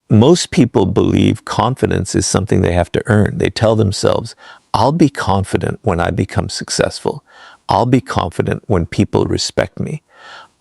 Most people believe confidence is something they have to earn. They tell themselves, I'll be confident when I become successful. I'll be confident when people respect me.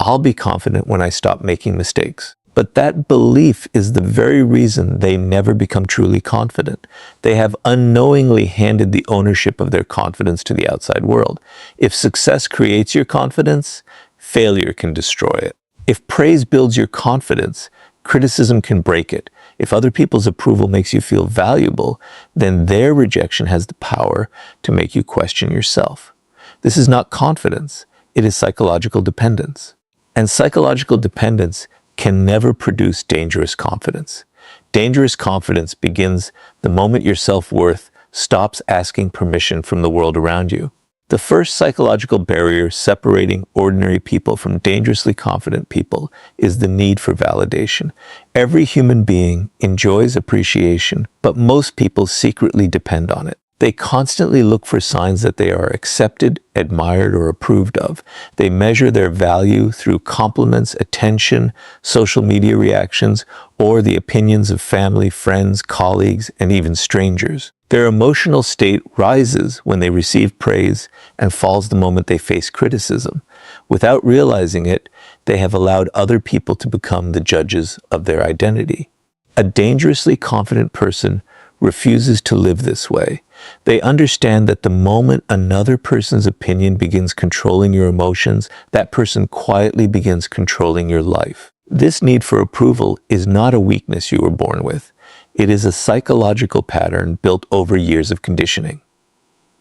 I'll be confident when I stop making mistakes. But that belief is the very reason they never become truly confident. They have unknowingly handed the ownership of their confidence to the outside world. If success creates your confidence, failure can destroy it. If praise builds your confidence, criticism can break it. If other people's approval makes you feel valuable, then their rejection has the power to make you question yourself. This is not confidence, it is psychological dependence. And psychological dependence can never produce dangerous confidence. Dangerous confidence begins the moment your self-worth stops asking permission from the world around you. The first psychological barrier separating ordinary people from dangerously confident people is the need for validation. Every human being enjoys appreciation, but most people secretly depend on it. They constantly look for signs that they are accepted, admired, or approved of. They measure their value through compliments, attention, social media reactions, or the opinions of family, friends, colleagues, and even strangers. Their emotional state rises when they receive praise and falls the moment they face criticism. Without realizing it, they have allowed other people to become the judges of their identity. A dangerously confident person refuses to live this way. They understand that the moment another person's opinion begins controlling your emotions, that person quietly begins controlling your life. This need for approval is not a weakness you were born with. It is a psychological pattern built over years of conditioning.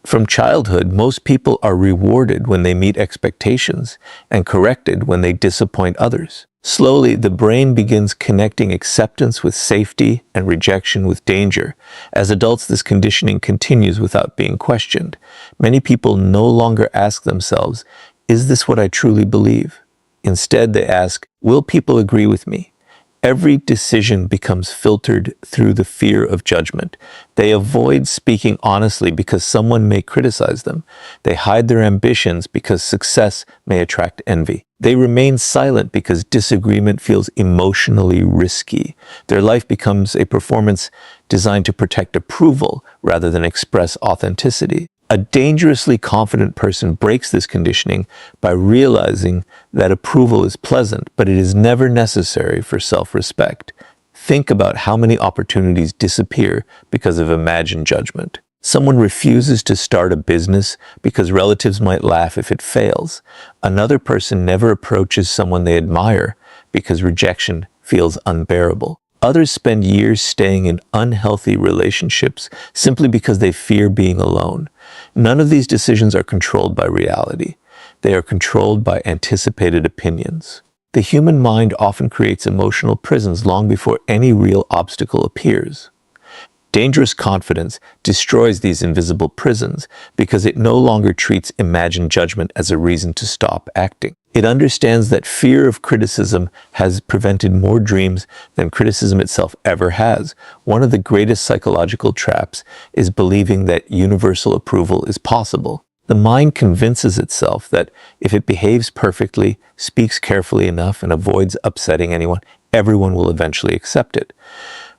From childhood, most people are rewarded when they meet expectations and corrected when they disappoint others. Slowly, the brain begins connecting acceptance with safety and rejection with danger. As adults, this conditioning continues without being questioned. Many people no longer ask themselves, is this what I truly believe? Instead, they ask, will people agree with me? Every decision becomes filtered through the fear of judgment. They avoid speaking honestly because someone may criticize them. They hide their ambitions because success may attract envy. They remain silent because disagreement feels emotionally risky. Their life becomes a performance designed to protect approval rather than express authenticity. A dangerously confident person breaks this conditioning by realizing that approval is pleasant, but it is never necessary for self-respect. Think about how many opportunities disappear because of imagined judgment. Someone refuses to start a business because relatives might laugh if it fails. Another person never approaches someone they admire because rejection feels unbearable. Others spend years staying in unhealthy relationships simply because they fear being alone. None of these decisions are controlled by reality. They are controlled by anticipated opinions. The human mind often creates emotional prisons long before any real obstacle appears. Dangerous confidence destroys these invisible prisons because it no longer treats imagined judgment as a reason to stop acting. It understands that fear of criticism has prevented more dreams than criticism itself ever has. One of the greatest psychological traps is believing that universal approval is possible. The mind convinces itself that if it behaves perfectly, speaks carefully enough, and avoids upsetting anyone, everyone will eventually accept it.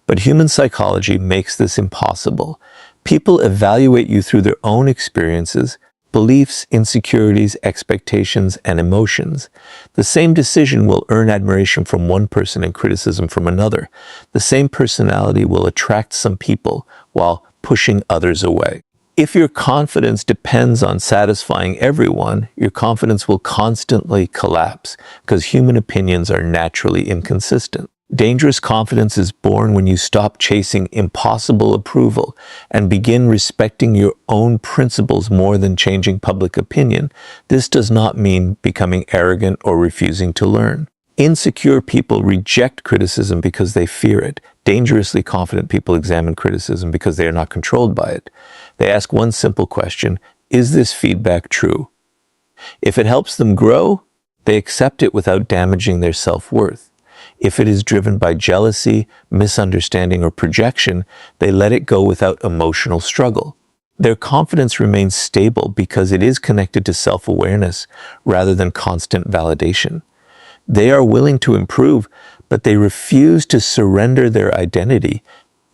But human psychology makes this impossible. People evaluate you through their own experiences, beliefs, insecurities, expectations, and emotions. The same decision will earn admiration from one person and criticism from another. The same personality will attract some people while pushing others away. If your confidence depends on satisfying everyone, your confidence will constantly collapse because human opinions are naturally inconsistent. Dangerous confidence is born when you stop chasing impossible approval and begin respecting your own principles more than changing public opinion. This does not mean becoming arrogant or refusing to learn. Insecure people reject criticism because they fear it. Dangerously confident people examine criticism because they are not controlled by it. They ask one simple question, is this feedback true? If it helps them grow, they accept it without damaging their self-worth. If it is driven by jealousy, misunderstanding, or projection, they let it go without emotional struggle. Their confidence remains stable because it is connected to self-awareness rather than constant validation. They are willing to improve, but they refuse to surrender their identity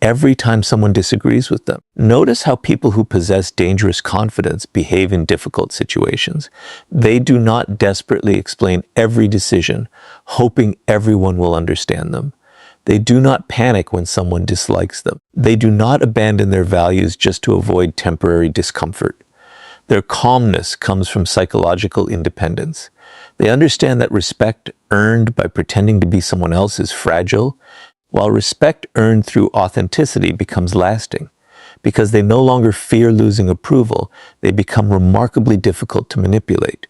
every time someone disagrees with them. Notice how people who possess dangerous confidence behave in difficult situations. They do not desperately explain every decision, hoping everyone will understand them. They do not panic when someone dislikes them. They do not abandon their values just to avoid temporary discomfort. Their calmness comes from psychological independence. They understand that respect earned by pretending to be someone else is fragile, while respect earned through authenticity becomes lasting. Because they no longer fear losing approval, they become remarkably difficult to manipulate.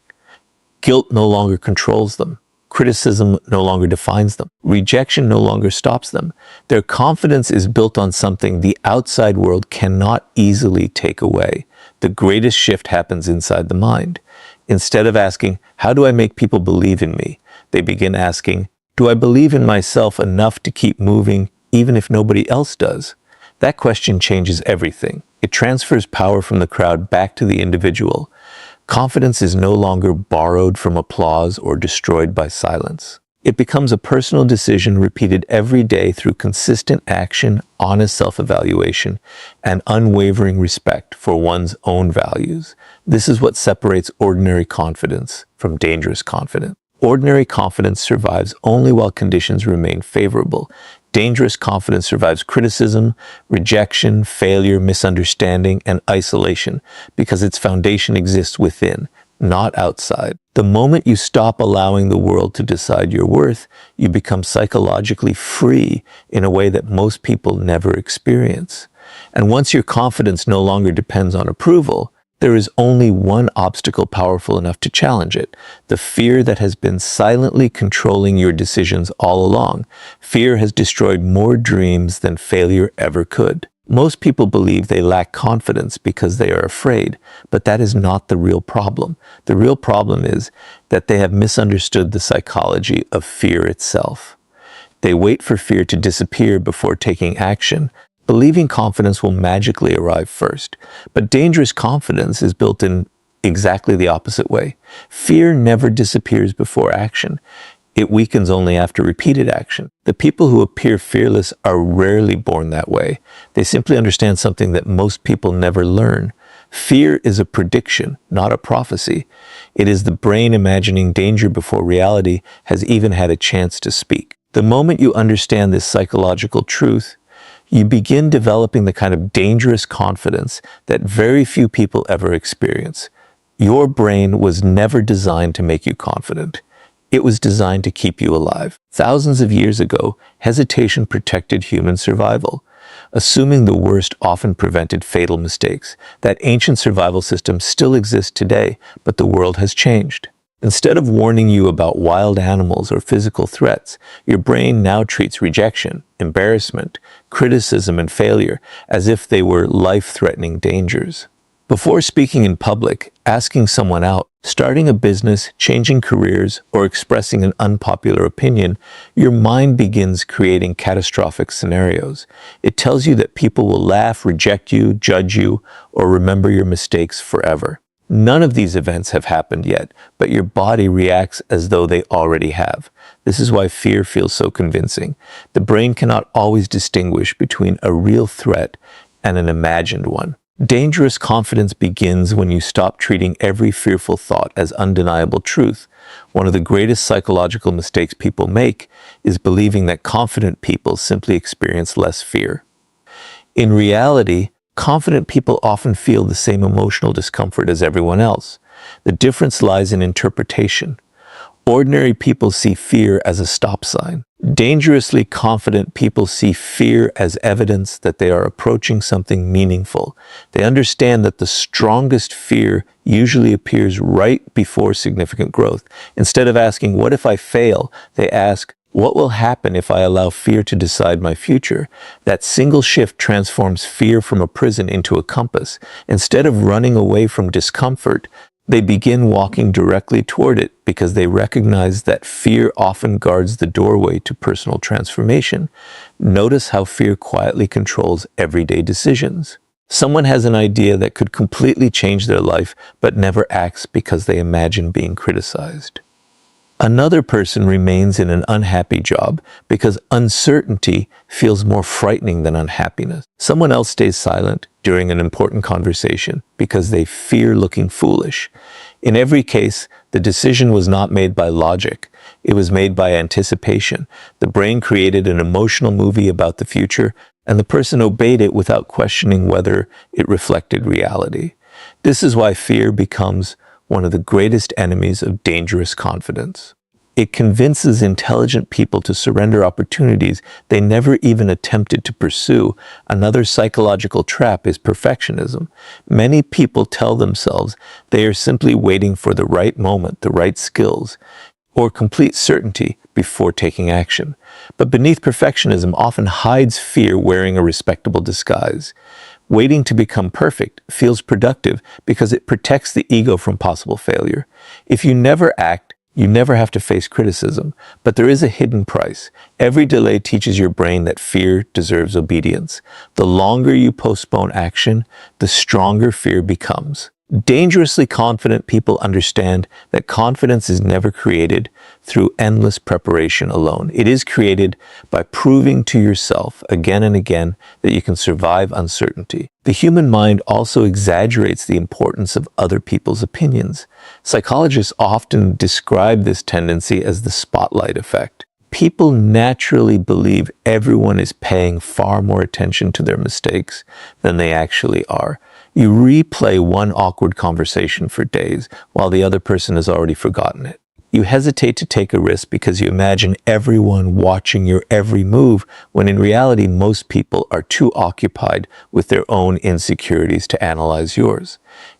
Guilt no longer controls them. Criticism no longer defines them. Rejection no longer stops them. Their confidence is built on something the outside world cannot easily take away. The greatest shift happens inside the mind. Instead of asking, how do I make people believe in me? They begin asking, do I believe in myself enough to keep moving even if nobody else does? That question changes everything. It transfers power from the crowd back to the individual. Confidence is no longer borrowed from applause or destroyed by silence. It becomes a personal decision repeated every day through consistent action, honest self-evaluation, and unwavering respect for one's own values. This is what separates ordinary confidence from dangerous confidence. Ordinary confidence survives only while conditions remain favorable. Dangerous confidence survives criticism, rejection, failure, misunderstanding, and isolation because its foundation exists within, not outside. The moment you stop allowing the world to decide your worth, you become psychologically free in a way that most people never experience. And once your confidence no longer depends on approval, there is only one obstacle powerful enough to challenge it: the fear that has been silently controlling your decisions all along. Fear has destroyed more dreams than failure ever could. Most people believe they lack confidence because they are afraid, but that is not the real problem. The real problem is that they have misunderstood the psychology of fear itself. They wait for fear to disappear before taking action, believing confidence will magically arrive first. But dangerous confidence is built in exactly the opposite way. Fear never disappears before action. It weakens only after repeated action. The people who appear fearless are rarely born that way. They simply understand something that most people never learn. Fear is a prediction, not a prophecy. It is the brain imagining danger before reality has even had a chance to speak. The moment you understand this psychological truth, you begin developing the kind of dangerous confidence that very few people ever experience. Your brain was never designed to make you confident. It was designed to keep you alive. Thousands of years ago, hesitation protected human survival. Assuming the worst often prevented fatal mistakes. That ancient survival system still exists today, but the world has changed. Instead of warning you about wild animals or physical threats, your brain now treats rejection, embarrassment, criticism, and failure as if they were life-threatening dangers. Before speaking in public, asking someone out, starting a business, changing careers, or expressing an unpopular opinion, your mind begins creating catastrophic scenarios. It tells you that people will laugh, reject you, judge you, or remember your mistakes forever. None of these events have happened yet, but your body reacts as though they already have. This is why fear feels so convincing. The brain cannot always distinguish between a real threat and an imagined one. Dangerous confidence begins when you stop treating every fearful thought as undeniable truth. One of the greatest psychological mistakes people make is believing that confident people simply experience less fear. In reality, confident people often feel the same emotional discomfort as everyone else. The difference lies in interpretation. Ordinary people see fear as a stop sign. Dangerously confident people see fear as evidence that they are approaching something meaningful. They understand that the strongest fear usually appears right before significant growth. Instead of asking, "What if I fail?" they ask, "What will happen if I allow fear to decide my future?" That single shift transforms fear from a prison into a compass. Instead of running away from discomfort, they begin walking directly toward it because they recognize that fear often guards the doorway to personal transformation. Notice how fear quietly controls everyday decisions. Someone has an idea that could completely change their life, but never acts because they imagine being criticized. Another person remains in an unhappy job because uncertainty feels more frightening than unhappiness. Someone else stays silent during an important conversation because they fear looking foolish. In every case, the decision was not made by logic. It was made by anticipation. The brain created an emotional movie about the future, and the person obeyed it without questioning whether it reflected reality. This is why fear becomes one of the greatest enemies of dangerous confidence. It convinces intelligent people to surrender opportunities they never even attempted to pursue. Another psychological trap is perfectionism. Many people tell themselves they are simply waiting for the right moment, the right skills, or complete certainty before taking action. But beneath perfectionism often hides fear wearing a respectable disguise. Waiting to become perfect feels productive because it protects the ego from possible failure. If you never act, you never have to face criticism, but there is a hidden price. Every delay teaches your brain that fear deserves obedience. The longer you postpone action, the stronger fear becomes. Dangerously confident people understand that confidence is never created through endless preparation alone. It is created by proving to yourself again and again that you can survive uncertainty. The human mind also exaggerates the importance of other people's opinions. Psychologists often describe this tendency as the spotlight effect. People naturally believe everyone is paying far more attention to their mistakes than they actually are. You replay one awkward conversation for days while the other person has already forgotten it. You hesitate to take a risk because you imagine everyone watching your every move, when in reality most people are too occupied with their own insecurities to analyze yours.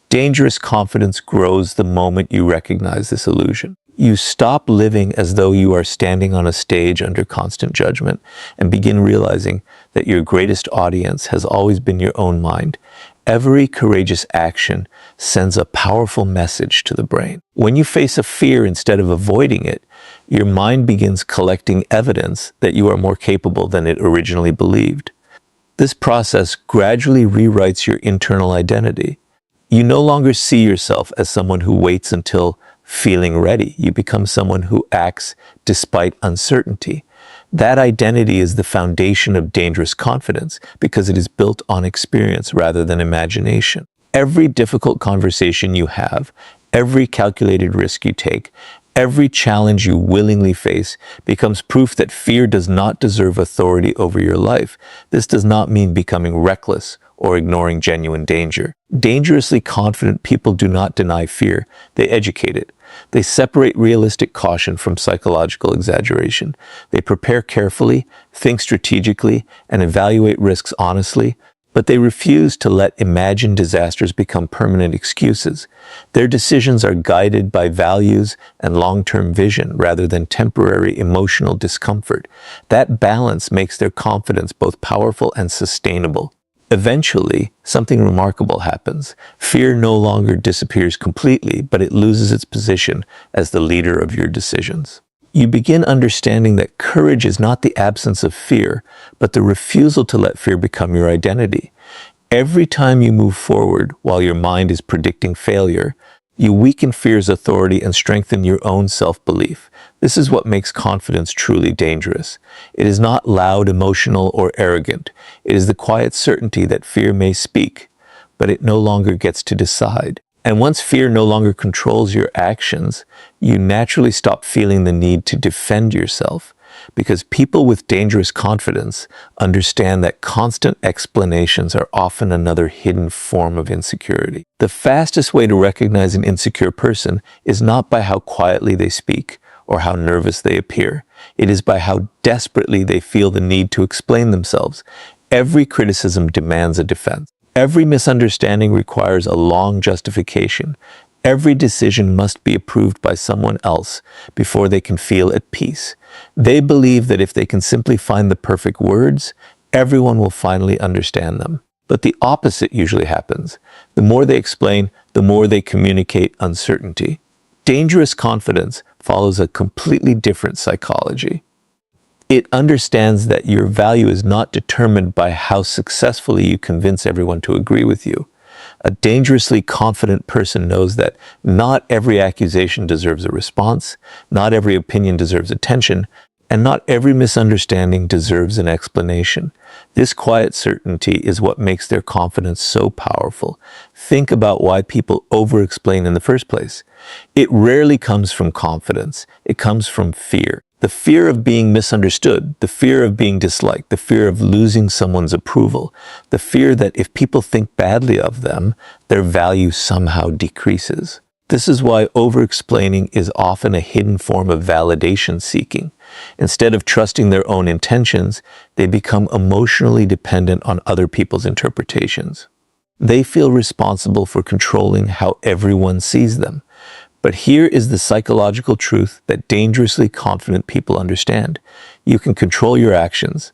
Dangerous confidence grows the moment you recognize this illusion. You stop living as though you are standing on a stage under constant judgment and begin realizing that your greatest audience has always been your own mind. Every courageous action sends a powerful message to the brain. When you face a fear instead of avoiding it, your mind begins collecting evidence that you are more capable than it originally believed. This process gradually rewrites your internal identity. You no longer see yourself as someone who waits until feeling ready. You become someone who acts despite uncertainty. That identity is the foundation of dangerous confidence because it is built on experience rather than imagination. Every difficult conversation you have, every calculated risk you take, every challenge you willingly face becomes proof that fear does not deserve authority over your life. This does not mean becoming reckless or ignoring genuine danger. Dangerously confident people do not deny fear, they educate it. They separate realistic caution from psychological exaggeration. They prepare carefully, think strategically, and evaluate risks honestly, but they refuse to let imagined disasters become permanent excuses. Their decisions are guided by values and long-term vision rather than temporary emotional discomfort. That balance makes their confidence both powerful and sustainable. Eventually, something remarkable happens. Fear no longer disappears completely, but it loses its position as the leader of your decisions. You begin understanding that courage is not the absence of fear, but the refusal to let fear become your identity. Every time you move forward while your mind is predicting failure, you weaken fear's authority and strengthen your own self-belief. This is what makes confidence truly dangerous. It is not loud, emotional, or arrogant. It is the quiet certainty that fear may speak, but it no longer gets to decide. And once fear no longer controls your actions, you naturally stop feeling the need to defend yourself, because people with dangerous confidence understand that constant explanations are often another hidden form of insecurity. The fastest way to recognize an insecure person is not by how quietly they speak or how nervous they appear. It is by how desperately they feel the need to explain themselves. Every criticism demands a defense. Every misunderstanding requires a long justification. Every decision must be approved by someone else before they can feel at peace. They believe that if they can simply find the perfect words, everyone will finally understand them. But the opposite usually happens. The more they explain, the more they communicate uncertainty. Dangerous confidence follows a completely different psychology. It understands that your value is not determined by how successfully you convince everyone to agree with you. A dangerously confident person knows that not every accusation deserves a response, not every opinion deserves attention, and not every misunderstanding deserves an explanation. This quiet certainty is what makes their confidence so powerful. Think about why people over-explain in the first place. It rarely comes from confidence. It comes from fear. The fear of being misunderstood, the fear of being disliked, the fear of losing someone's approval, the fear that if people think badly of them, their value somehow decreases. This is why over-explaining is often a hidden form of validation seeking. Instead of trusting their own intentions, they become emotionally dependent on other people's interpretations. They feel responsible for controlling how everyone sees them. But here is the psychological truth that dangerously confident people understand. You can control your actions,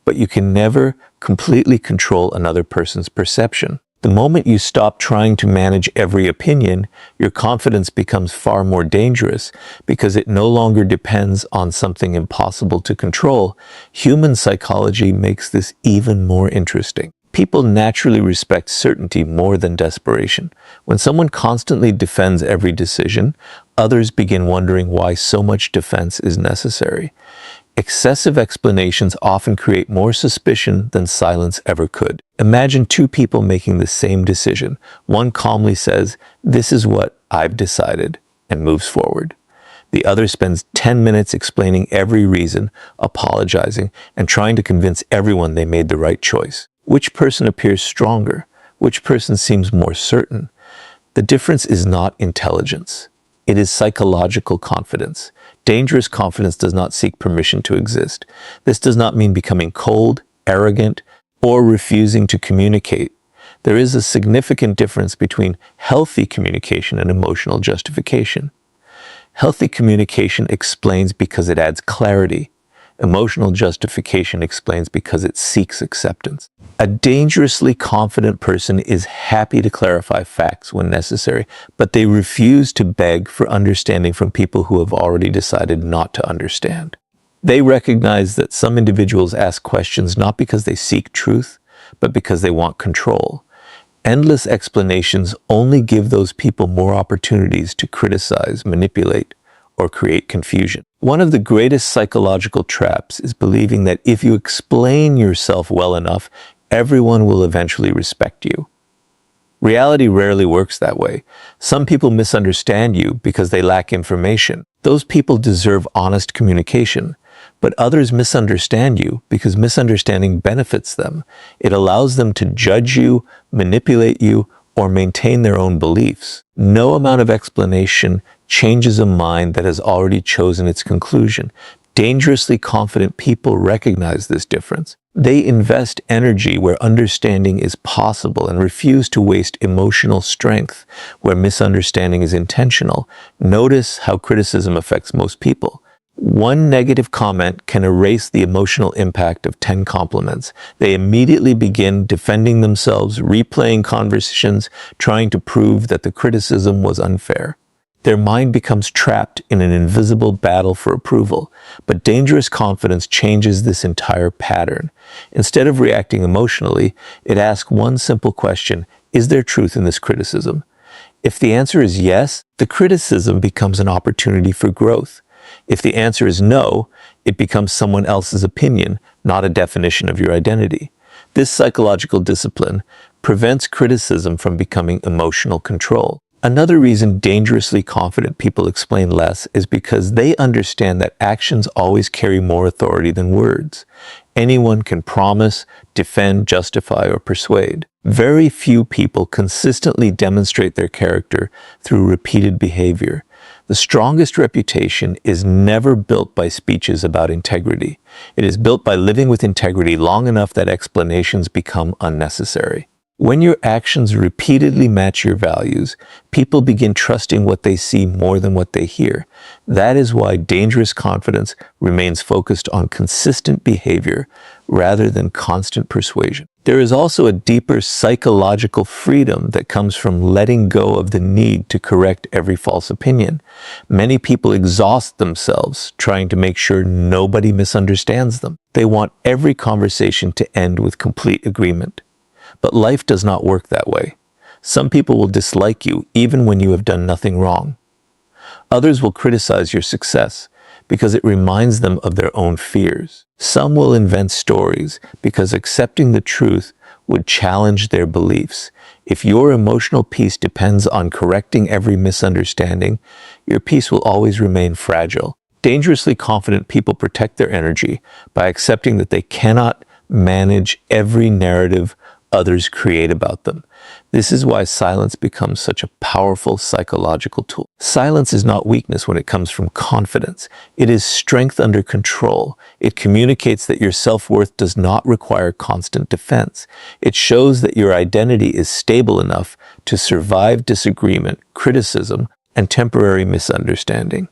but you can never completely control another person's perception. The moment you stop trying to manage every opinion, your confidence becomes far more dangerous because it no longer depends on something impossible to control. Human psychology makes this even more interesting. People naturally respect certainty more than desperation. When someone constantly defends every decision, others begin wondering why so much defense is necessary. Excessive explanations often create more suspicion than silence ever could. Imagine two people making the same decision. One calmly says, "This is what I've decided," and moves forward. The other spends 10 minutes explaining every reason, apologizing, and trying to convince everyone they made the right choice. Which person appears stronger? Which person seems more certain? The difference is not intelligence. It is psychological confidence. Dangerous confidence does not seek permission to exist. This does not mean becoming cold, arrogant, or refusing to communicate. There is a significant difference between healthy communication and emotional justification. Healthy communication explains because it adds clarity. Emotional justification explains because it seeks acceptance. A dangerously confident person is happy to clarify facts when necessary, but they refuse to beg for understanding from people who have already decided not to understand. They recognize that some individuals ask questions not because they seek truth, but because they want control. Endless explanations only give those people more opportunities to criticize, manipulate, or create confusion. One of the greatest psychological traps is believing that if you explain yourself well enough, everyone will eventually respect you. Reality rarely works that way. Some people misunderstand you because they lack information. Those people deserve honest communication. But others misunderstand you because misunderstanding benefits them. It allows them to judge you, manipulate you, or maintain their own beliefs. No amount of explanation changes a mind that has already chosen its conclusion. Dangerously confident people recognize this difference. They invest energy where understanding is possible and refuse to waste emotional strength where misunderstanding is intentional. Notice how criticism affects most people. One negative comment can erase the emotional impact of 10 compliments. They immediately begin defending themselves, replaying conversations, trying to prove that the criticism was unfair. Their mind becomes trapped in an invisible battle for approval, but dangerous confidence changes this entire pattern. Instead of reacting emotionally, it asks one simple question: is there truth in this criticism? If the answer is yes, the criticism becomes an opportunity for growth. If the answer is no, it becomes someone else's opinion, not a definition of your identity. This psychological discipline prevents criticism from becoming emotional control. Another reason dangerously confident people explain less is because they understand that actions always carry more authority than words. Anyone can promise, defend, justify, or persuade. Very few people consistently demonstrate their character through repeated behavior. The strongest reputation is never built by speeches about integrity. It is built by living with integrity long enough that explanations become unnecessary. When your actions repeatedly match your values, people begin trusting what they see more than what they hear. That is why dangerous confidence remains focused on consistent behavior rather than constant persuasion. There is also a deeper psychological freedom that comes from letting go of the need to correct every false opinion. Many people exhaust themselves trying to make sure nobody misunderstands them. They want every conversation to end with complete agreement. But life does not work that way. Some people will dislike you even when you have done nothing wrong. Others will criticize your success because it reminds them of their own fears. Some will invent stories because accepting the truth would challenge their beliefs. If your emotional peace depends on correcting every misunderstanding, your peace will always remain fragile. Dangerously confident people protect their energy by accepting that they cannot manage every narrative others create about them. This is why silence becomes such a powerful psychological tool. Silence is not weakness when it comes from confidence. It is strength under control. It communicates that your self-worth does not require constant defense. It shows that your identity is stable enough to survive disagreement, criticism, and temporary misunderstanding.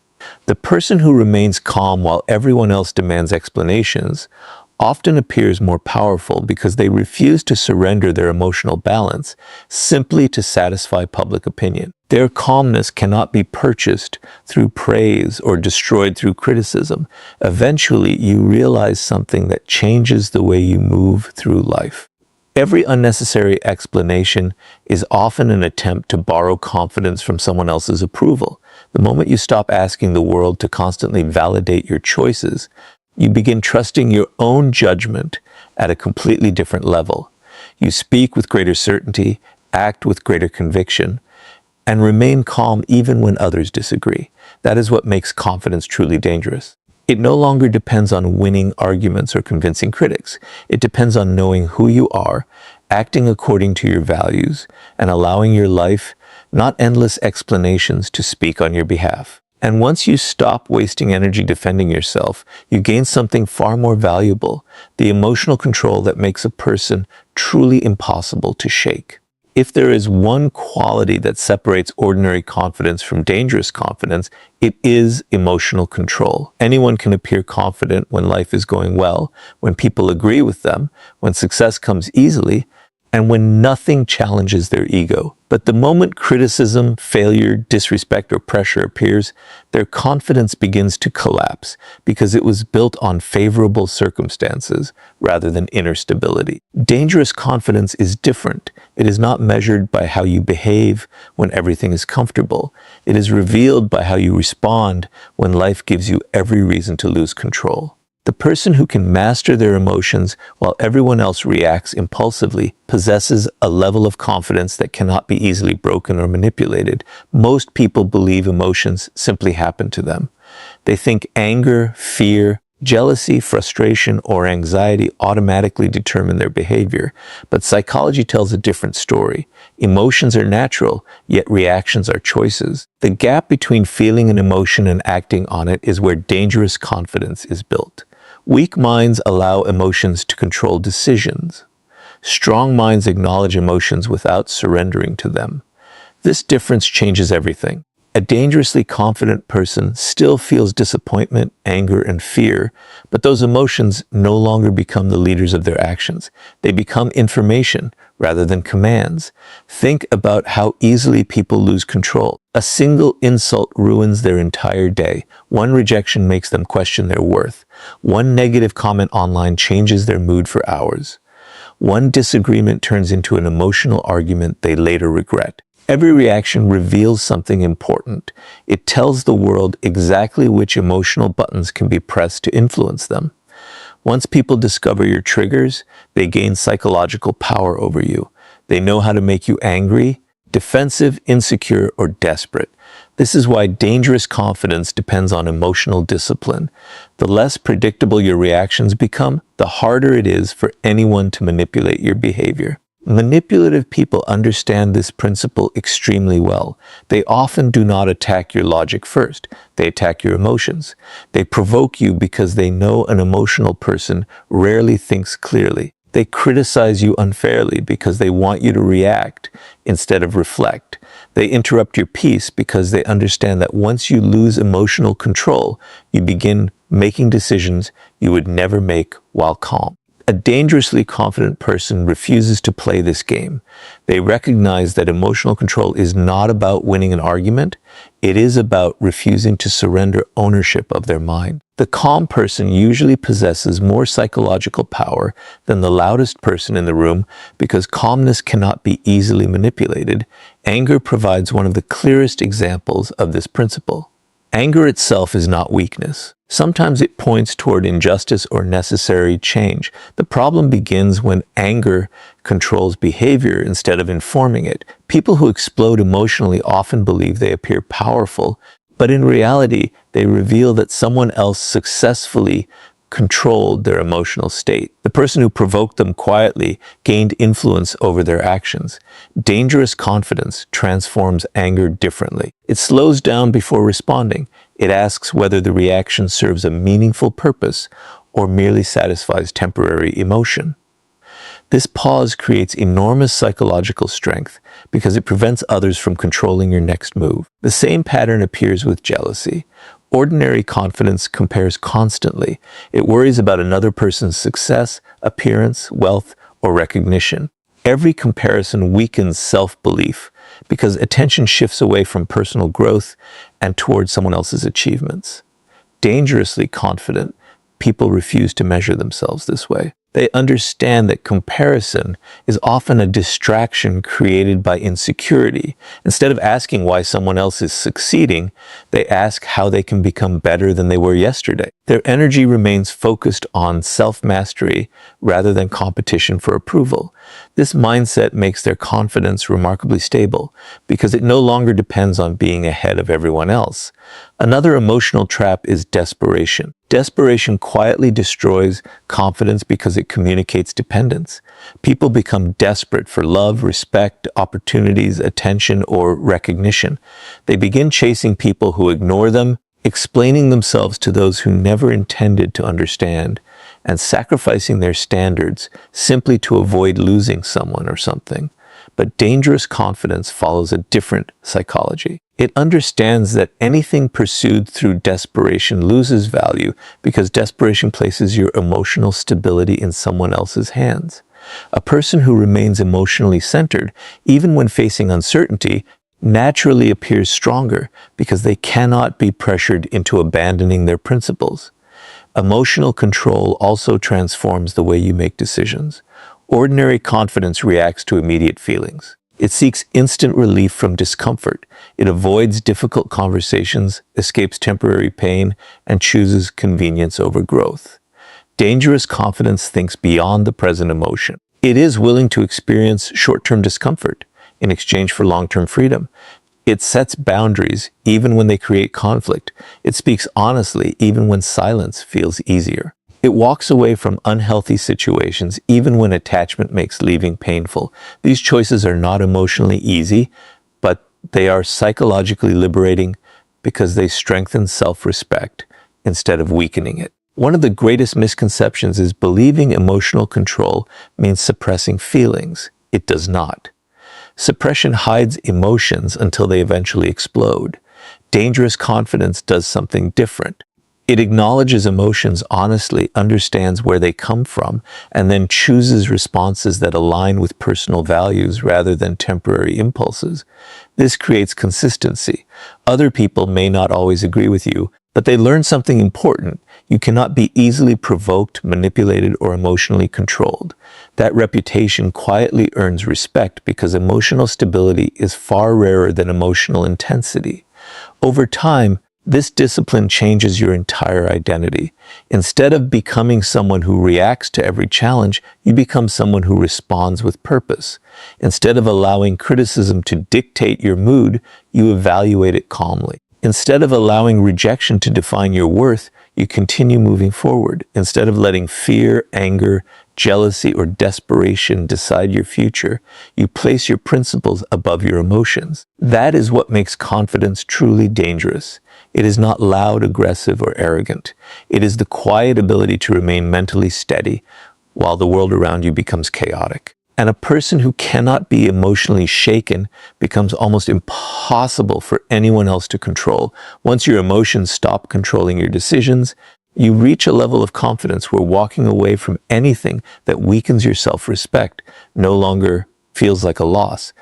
The person who remains calm while everyone else demands explanations often appears more powerful because they refuse to surrender their emotional balance simply to satisfy public opinion. Their calmness cannot be purchased through praise or destroyed through criticism. Eventually, you realize something that changes the way you move through life. Every unnecessary explanation is often an attempt to borrow confidence from someone else's approval. The moment you stop asking the world to constantly validate your choices, you begin trusting your own judgment at a completely different level. You speak with greater certainty, act with greater conviction, and remain calm even when others disagree. That is what makes confidence truly dangerous. It no longer depends on winning arguments or convincing critics. It depends on knowing who you are, acting according to your values, and allowing your life, not endless explanations, to speak on your behalf. And once you stop wasting energy defending yourself, you gain something far more valuable, the emotional control that makes a person truly impossible to shake. If there is one quality that separates ordinary confidence from dangerous confidence, it is emotional control. Anyone can appear confident when life is going well, when people agree with them, when success comes easily, and when nothing challenges their ego. But the moment criticism, failure, disrespect, or pressure appears, their confidence begins to collapse because it was built on favorable circumstances rather than inner stability. Dangerous confidence is different. It is not measured by how you behave when everything is comfortable. It is revealed by how you respond when life gives you every reason to lose control. The person who can master their emotions while everyone else reacts impulsively possesses a level of confidence that cannot be easily broken or manipulated. Most people believe emotions simply happen to them. They think anger, fear, jealousy, frustration, or anxiety automatically determine their behavior. But psychology tells a different story. Emotions are natural, yet reactions are choices. The gap between feeling an emotion and acting on it is where dangerous confidence is built. Weak minds allow emotions to control decisions. Strong minds acknowledge emotions without surrendering to them. This difference changes everything. A dangerously confident person still feels disappointment, anger, and fear, but those emotions no longer become the leaders of their actions. They become information rather than commands. Think about how easily people lose control. A single insult ruins their entire day. One rejection makes them question their worth. One negative comment online changes their mood for hours. One disagreement turns into an emotional argument they later regret. Every reaction reveals something important. It tells the world exactly which emotional buttons can be pressed to influence them. Once people discover your triggers, they gain psychological power over you. They know how to make you angry, defensive, insecure, or desperate. This is why dangerous confidence depends on emotional discipline. The less predictable your reactions become, the harder it is for anyone to manipulate your behavior. Manipulative people understand this principle extremely well. They often do not attack your logic first. They attack your emotions. They provoke you because they know an emotional person rarely thinks clearly. They criticize you unfairly because they want you to react instead of reflect. They interrupt your peace because they understand that once you lose emotional control, you begin making decisions you would never make while calm. A dangerously confident person refuses to play this game. They recognize that emotional control is not about winning an argument. It is about refusing to surrender ownership of their mind. The calm person usually possesses more psychological power than the loudest person in the room because calmness cannot be easily manipulated. Anger provides one of the clearest examples of this principle. Anger itself is not weakness. Sometimes it points toward injustice or necessary change. The problem begins when anger controls behavior instead of informing it. People who explode emotionally often believe they appear powerful, but in reality, they reveal that someone else successfully controlled their emotional state. The person who provoked them quietly gained influence over their actions. Dangerous confidence transforms anger differently. It slows down before responding. It asks whether the reaction serves a meaningful purpose or merely satisfies temporary emotion. This pause creates enormous psychological strength because it prevents others from controlling your next move. The same pattern appears with jealousy. Ordinary confidence compares constantly. It worries about another person's success, appearance, wealth, or recognition. Every comparison weakens self-belief because attention shifts away from personal growth and towards someone else's achievements. Dangerously confident people refuse to measure themselves this way. They understand that comparison is often a distraction created by insecurity. Instead of asking why someone else is succeeding, they ask how they can become better than they were yesterday. Their energy remains focused on self-mastery rather than competition for approval. This mindset makes their confidence remarkably stable because it no longer depends on being ahead of everyone else. Another emotional trap is desperation. Desperation quietly destroys confidence because it communicates dependence. People become desperate for love, respect, opportunities, attention, or recognition. They begin chasing people who ignore them, explaining themselves to those who never intended to understand, and sacrificing their standards simply to avoid losing someone or something. But dangerous confidence follows a different psychology. It understands that anything pursued through desperation loses value because desperation places your emotional stability in someone else's hands. A person who remains emotionally centered, even when facing uncertainty, naturally appears stronger because they cannot be pressured into abandoning their principles. Emotional control also transforms the way you make decisions. Ordinary confidence reacts to immediate feelings. It seeks instant relief from discomfort. It avoids difficult conversations, escapes temporary pain, and chooses convenience over growth. Dangerous confidence thinks beyond the present emotion. It is willing to experience short-term discomfort in exchange for long-term freedom. It sets boundaries even when they create conflict. It speaks honestly even when silence feels easier. It walks away from unhealthy situations even when attachment makes leaving painful. These choices are not emotionally easy, but they are psychologically liberating because they strengthen self-respect instead of weakening it. One of the greatest misconceptions is believing emotional control means suppressing feelings. It does not. Suppression hides emotions until they eventually explode. Dangerous confidence does something different. It acknowledges emotions honestly, understands where they come from, and then chooses responses that align with personal values rather than temporary impulses. This creates consistency. Other people may not always agree with you, but they learn something important. You cannot be easily provoked, manipulated, or emotionally controlled. That reputation quietly earns respect because emotional stability is far rarer than emotional intensity. Over time, this discipline changes your entire identity. Instead of becoming someone who reacts to every challenge, you become someone who responds with purpose. Instead of allowing criticism to dictate your mood, you evaluate it calmly. Instead of allowing rejection to define your worth, you continue moving forward. Instead of letting fear, anger, jealousy, or desperation decide your future, you place your principles above your emotions. That is what makes confidence truly dangerous. It is not loud, aggressive, or arrogant. It is the quiet ability to remain mentally steady while the world around you becomes chaotic. And a person who cannot be emotionally shaken becomes almost impossible for anyone else to control. Once your emotions stop controlling your decisions, You reach a level of confidence where walking away from anything that weakens your self-respect no longer feels like a loss.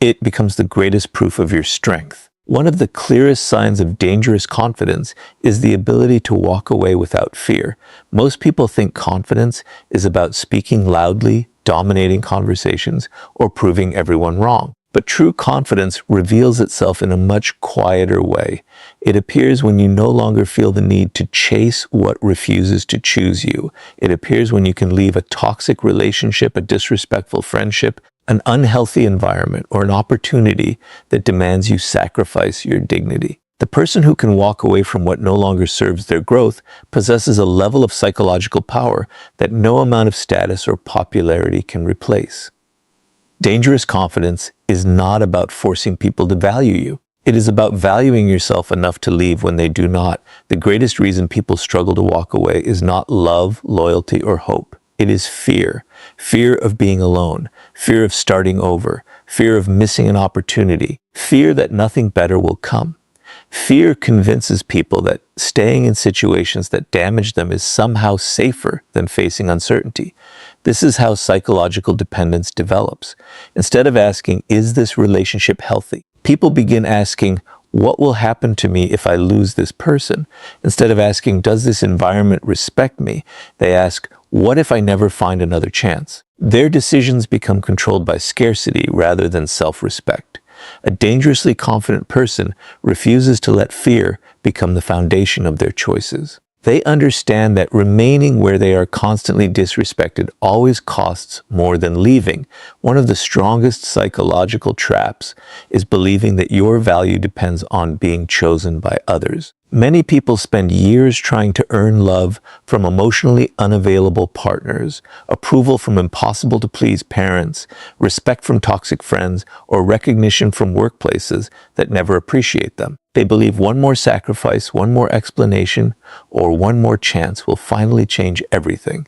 It becomes the greatest proof of your strength. One of the clearest signs of dangerous confidence is the ability to walk away without fear. Most people think confidence is about speaking loudly, dominating conversations, or proving everyone wrong. But true confidence reveals itself in a much quieter way. It appears when you no longer feel the need to chase what refuses to choose you. It appears when you can leave a toxic relationship, a disrespectful friendship, an unhealthy environment, or an opportunity that demands you sacrifice your dignity. The person who can walk away from what no longer serves their growth possesses a level of psychological power that no amount of status or popularity can replace. Dangerous confidence is not about forcing people to value you. It is about valuing yourself enough to leave when they do not. The greatest reason people struggle to walk away is not love, loyalty, or hope. It is fear. Fear of being alone, fear of starting over, fear of missing an opportunity, fear that nothing better will come. Fear convinces people that staying in situations that damage them is somehow safer than facing uncertainty. This is how psychological dependence develops. Instead of asking, is this relationship healthy? People begin asking, what will happen to me if I lose this person? Instead of asking, does this environment respect me? They ask, what if I never find another chance? Their decisions become controlled by scarcity rather than self-respect. A dangerously confident person refuses to let fear become the foundation of their choices. They understand that remaining where they are constantly disrespected always costs more than leaving. One of the strongest psychological traps is believing that your value depends on being chosen by others. Many people spend years trying to earn love from emotionally unavailable partners, approval from impossible-to-please parents, respect from toxic friends, or recognition from workplaces that never appreciate them. They believe one more sacrifice, one more explanation, or one more chance will finally change everything.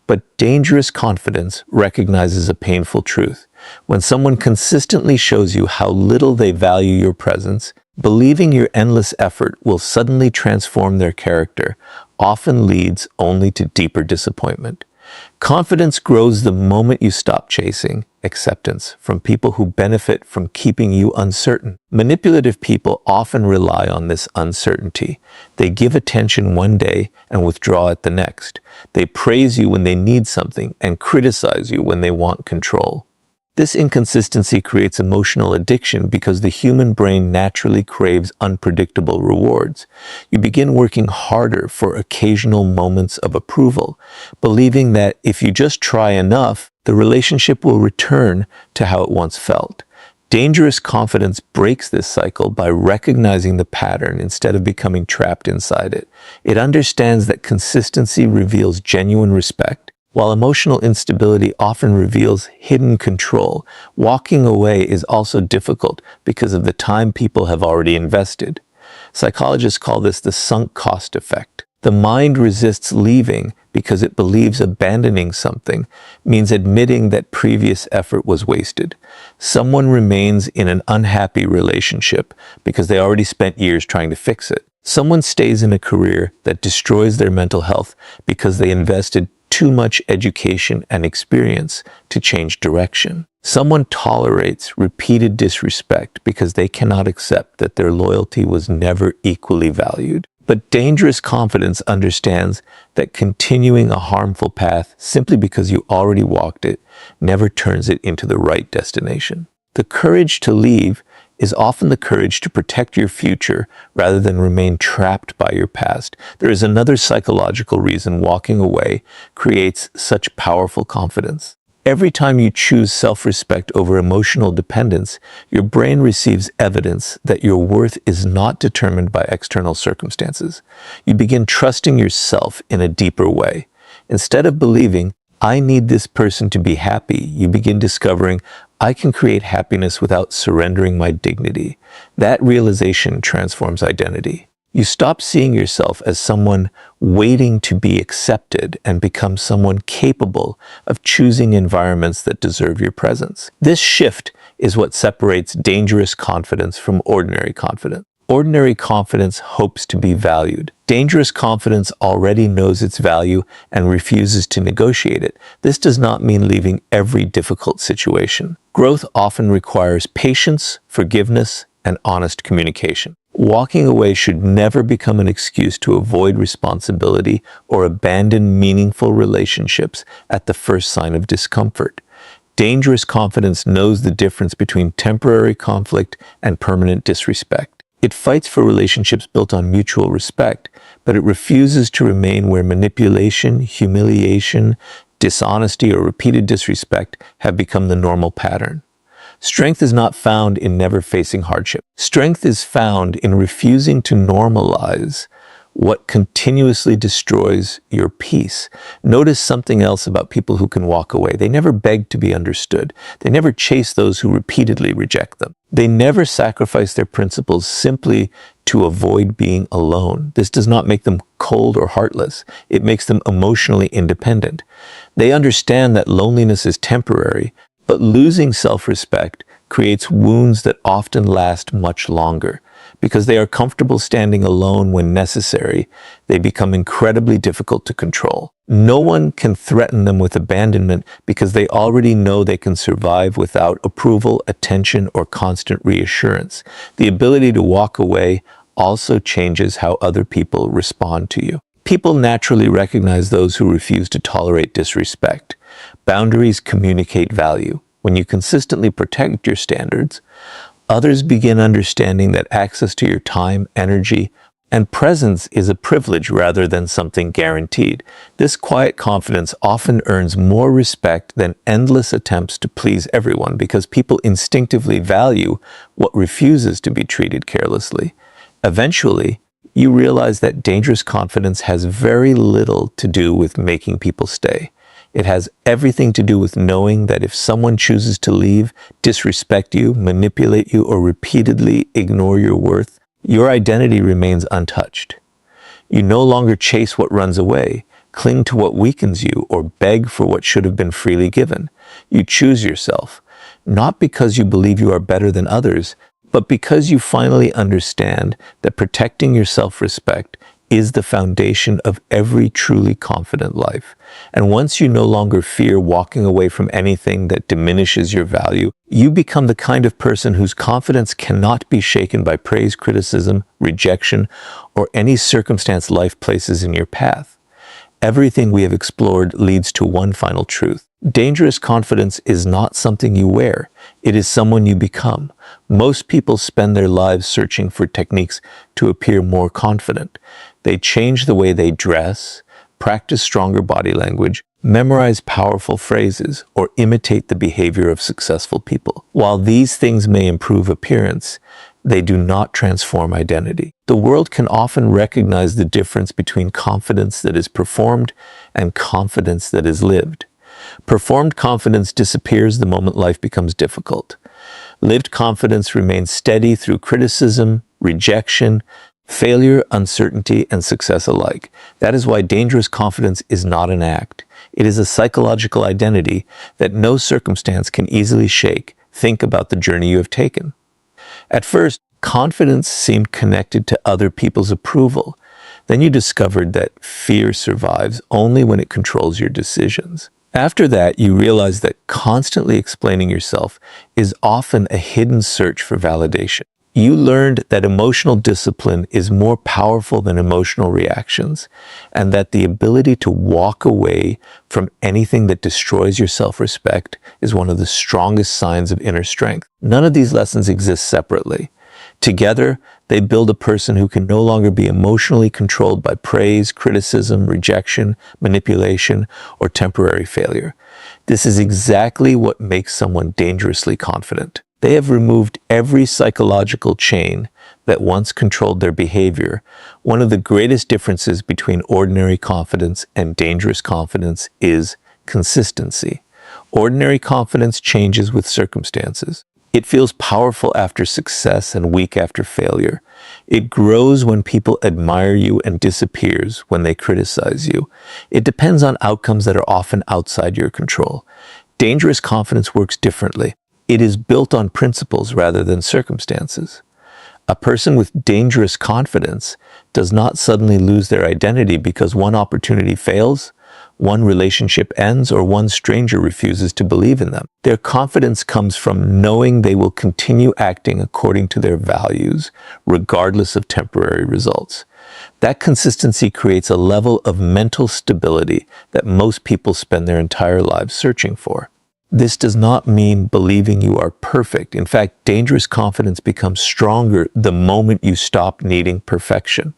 But dangerous confidence recognizes a painful truth. When someone consistently shows you how little they value your presence, believing your endless effort will suddenly transform their character often leads only to deeper disappointment. Confidence grows the moment you stop chasing acceptance from people who benefit from keeping you uncertain. Manipulative people often rely on this uncertainty. They give attention one day and withdraw it the next. They praise you when they need something and criticize you when they want control. This inconsistency creates emotional addiction because the human brain naturally craves unpredictable rewards. You begin working harder for occasional moments of approval, believing that if you just try enough, the relationship will return to how it once felt. Dangerous confidence breaks this cycle by recognizing the pattern instead of becoming trapped inside it. It understands that consistency reveals genuine respect, while emotional instability often reveals hidden control. Walking away is also difficult because of the time people have already invested. Psychologists call this the sunk cost effect. The mind resists leaving because it believes abandoning something means admitting that previous effort was wasted. Someone remains in an unhappy relationship because they already spent years trying to fix it. Someone stays in a career that destroys their mental health because they invested too much education and experience to change direction. Someone tolerates repeated disrespect because they cannot accept that their loyalty was never equally valued. But dangerous confidence understands that continuing a harmful path simply because you already walked it never turns it into the right destination. The courage to leave is often the courage to protect your future rather than remain trapped by your past. There is another psychological reason walking away creates such powerful confidence. Every time you choose self-respect over emotional dependence, your brain receives evidence that your worth is not determined by external circumstances. You begin trusting yourself in a deeper way. Instead of believing, I need this person to be happy, you begin discovering, I can create happiness without surrendering my dignity. That realization transforms identity. You stop seeing yourself as someone waiting to be accepted and become someone capable of choosing environments that deserve your presence. This shift is what separates dangerous confidence from ordinary confidence. Ordinary confidence hopes to be valued. Dangerous confidence already knows its value and refuses to negotiate it. This does not mean leaving every difficult situation. Growth often requires patience, forgiveness, and honest communication. Walking away should never become an excuse to avoid responsibility or abandon meaningful relationships at the first sign of discomfort. Dangerous confidence knows the difference between temporary conflict and permanent disrespect. It fights for relationships built on mutual respect, but it refuses to remain where manipulation, humiliation, dishonesty, or repeated disrespect have become the normal pattern. Strength is not found in never facing hardship. Strength is found in refusing to normalize what continuously destroys your peace. Notice something else about people who can walk away. They never beg to be understood. They never chase those who repeatedly reject them. They never sacrifice their principles simply to avoid being alone. This does not make them cold or heartless. It makes them emotionally independent. They understand that loneliness is temporary, but losing self-respect creates wounds that often last much longer. Because they are comfortable standing alone when necessary, they become incredibly difficult to control. No one can threaten them with abandonment because they already know they can survive without approval, attention, or constant reassurance. The ability to walk away also changes how other people respond to you. People naturally recognize those who refuse to tolerate disrespect. Boundaries communicate value. When you consistently protect your standards, others begin understanding that access to your time, energy, and presence is a privilege rather than something guaranteed. This quiet confidence often earns more respect than endless attempts to please everyone because people instinctively value what refuses to be treated carelessly. Eventually, you realize that dangerous confidence has very little to do with making people stay. It has everything to do with knowing that if someone chooses to leave, disrespect you, manipulate you, or repeatedly ignore your worth, your identity remains untouched. You no longer chase what runs away, cling to what weakens you, or beg for what should have been freely given. You choose yourself, not because you believe you are better than others, but because you finally understand that protecting your self-respect is the foundation of every truly confident life. And once you no longer fear walking away from anything that diminishes your value, you become the kind of person whose confidence cannot be shaken by praise, criticism, rejection, or any circumstance life places in your path. Everything we have explored leads to one final truth. Dangerous confidence is not something you wear. It is someone you become. Most people spend their lives searching for techniques to appear more confident. They change the way they dress, practice stronger body language, memorize powerful phrases, or imitate the behavior of successful people. While these things may improve appearance, they do not transform identity. The world can often recognize the difference between confidence that is performed and confidence that is lived. Performed confidence disappears the moment life becomes difficult. Lived confidence remains steady through criticism, rejection, failure, uncertainty, and success alike. That is why dangerous confidence is not an act. It is a psychological identity that no circumstance can easily shake. Think about the journey you have taken. At first, confidence seemed connected to other people's approval. Then you discovered that fear survives only when it controls your decisions. After that, you realize that constantly explaining yourself is often a hidden search for validation. You learned that emotional discipline is more powerful than emotional reactions, and that the ability to walk away from anything that destroys your self-respect is one of the strongest signs of inner strength. None of these lessons exist separately. Together, they build a person who can no longer be emotionally controlled by praise, criticism, rejection, manipulation, or temporary failure. This is exactly what makes someone dangerously confident. They have removed every psychological chain that once controlled their behavior. One of the greatest differences between ordinary confidence and dangerous confidence is consistency. Ordinary confidence changes with circumstances. It feels powerful after success and weak after failure. It grows when people admire you and disappears when they criticize you. It depends on outcomes that are often outside your control. Dangerous confidence works differently. It is built on principles rather than circumstances. A person with dangerous confidence does not suddenly lose their identity because one opportunity fails, one relationship ends, or one stranger refuses to believe in them. Their confidence comes from knowing they will continue acting according to their values, regardless of temporary results. That consistency creates a level of mental stability that most people spend their entire lives searching for. This does not mean believing you are perfect. In fact, dangerous confidence becomes stronger the moment you stop needing perfection.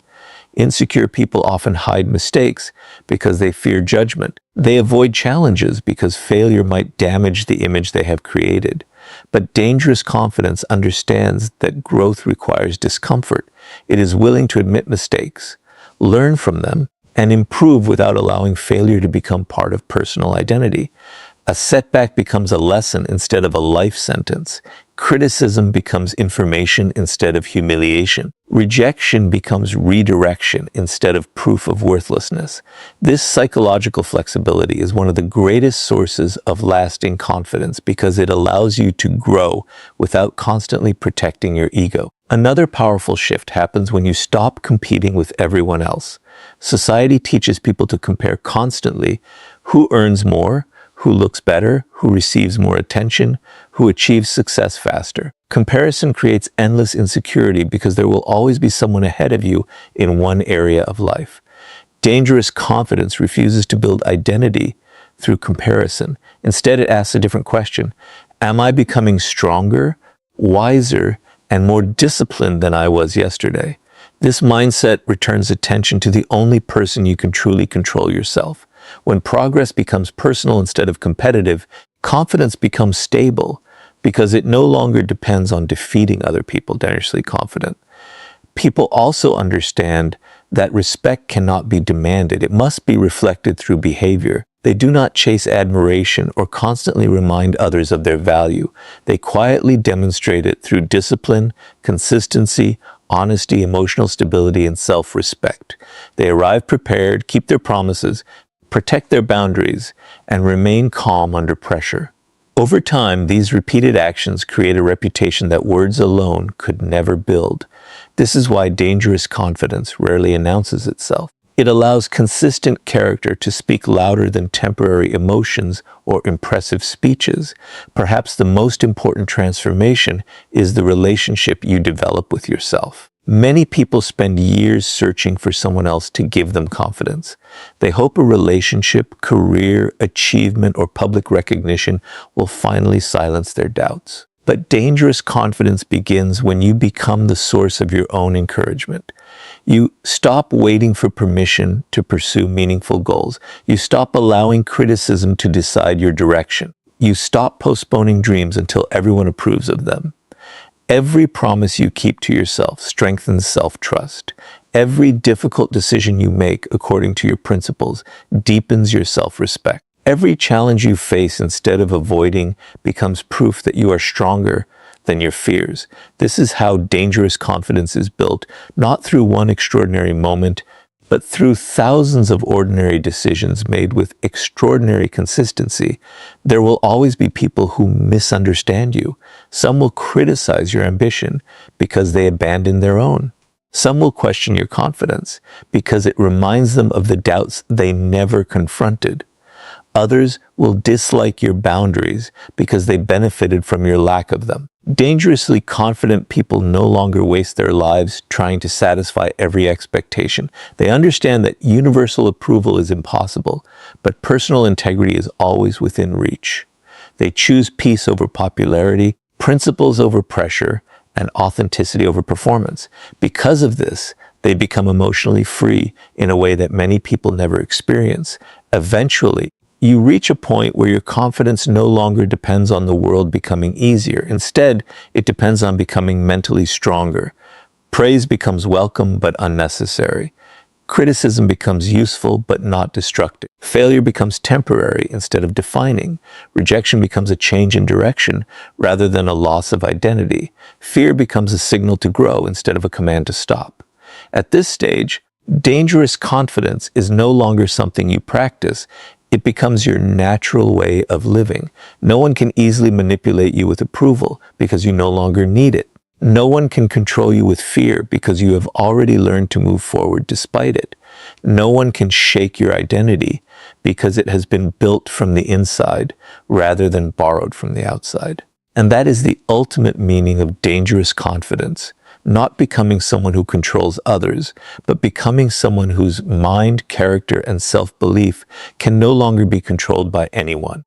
Insecure people often hide mistakes because they fear judgment. They avoid challenges because failure might damage the image they have created. But dangerous confidence understands that growth requires discomfort. It is willing to admit mistakes, learn from them, and improve without allowing failure to become part of personal identity. A setback becomes a lesson instead of a life sentence. Criticism becomes information instead of humiliation. Rejection becomes redirection instead of proof of worthlessness. This psychological flexibility is one of the greatest sources of lasting confidence because it allows you to grow without constantly protecting your ego. Another powerful shift happens when you stop competing with everyone else. Society teaches people to compare constantly: who earns more, who looks better, who receives more attention, who achieves success faster. Comparison creates endless insecurity because there will always be someone ahead of you in one area of life. Dangerous confidence refuses to build identity through comparison. Instead, it asks a different question: am I becoming stronger, wiser, and more disciplined than I was yesterday? This mindset returns attention to the only person you can truly control: yourself. When progress becomes personal instead of competitive, confidence becomes stable because it no longer depends on defeating other people. Dangerously confident people also understand that respect cannot be demanded. It must be reflected through behavior. They do not chase admiration or constantly remind others of their value. They quietly demonstrate it through discipline, consistency, honesty, emotional stability, and self-respect. They arrive prepared, keep their promises, protect their boundaries, and remain calm under pressure. Over time, these repeated actions create a reputation that words alone could never build. This is why dangerous confidence rarely announces itself. It allows consistent character to speak louder than temporary emotions or impressive speeches. Perhaps the most important transformation is the relationship you develop with yourself. Many people spend years searching for someone else to give them confidence. They hope a relationship, career, achievement, or public recognition will finally silence their doubts. But dangerous confidence begins when you become the source of your own encouragement. You stop waiting for permission to pursue meaningful goals. You stop allowing criticism to decide your direction. You stop postponing dreams until everyone approves of them. Every promise you keep to yourself strengthens self-trust. Every difficult decision you make according to your principles deepens your self-respect. Every challenge you face instead of avoiding becomes proof that you are stronger than your fears. This is how dangerous confidence is built, not through one extraordinary moment, but through thousands of ordinary decisions made with extraordinary consistency. There will always be people who misunderstand you. Some will criticize your ambition because they abandoned their own. Some will question your confidence because it reminds them of the doubts they never confronted. Others will dislike your boundaries because they benefited from your lack of them. Dangerously confident people no longer waste their lives trying to satisfy every expectation. They understand that universal approval is impossible, but personal integrity is always within reach. They choose peace over popularity, principles over pressure, and authenticity over performance. Because of this, they become emotionally free in a way that many people never experience. Eventually, you reach a point where your confidence no longer depends on the world becoming easier. Instead, it depends on becoming mentally stronger. Praise becomes welcome but unnecessary. Criticism becomes useful but not destructive. Failure becomes temporary instead of defining. Rejection becomes a change in direction rather than a loss of identity. Fear becomes a signal to grow instead of a command to stop. At this stage, dangerous confidence is no longer something you practice. It becomes your natural way of living. No one can easily manipulate you with approval because you no longer need it. No one can control you with fear because you have already learned to move forward despite it. No one can shake your identity because it has been built from the inside rather than borrowed from the outside. And that is the ultimate meaning of dangerous confidence, not becoming someone who controls others, but becoming someone whose mind, character, and self-belief can no longer be controlled by anyone.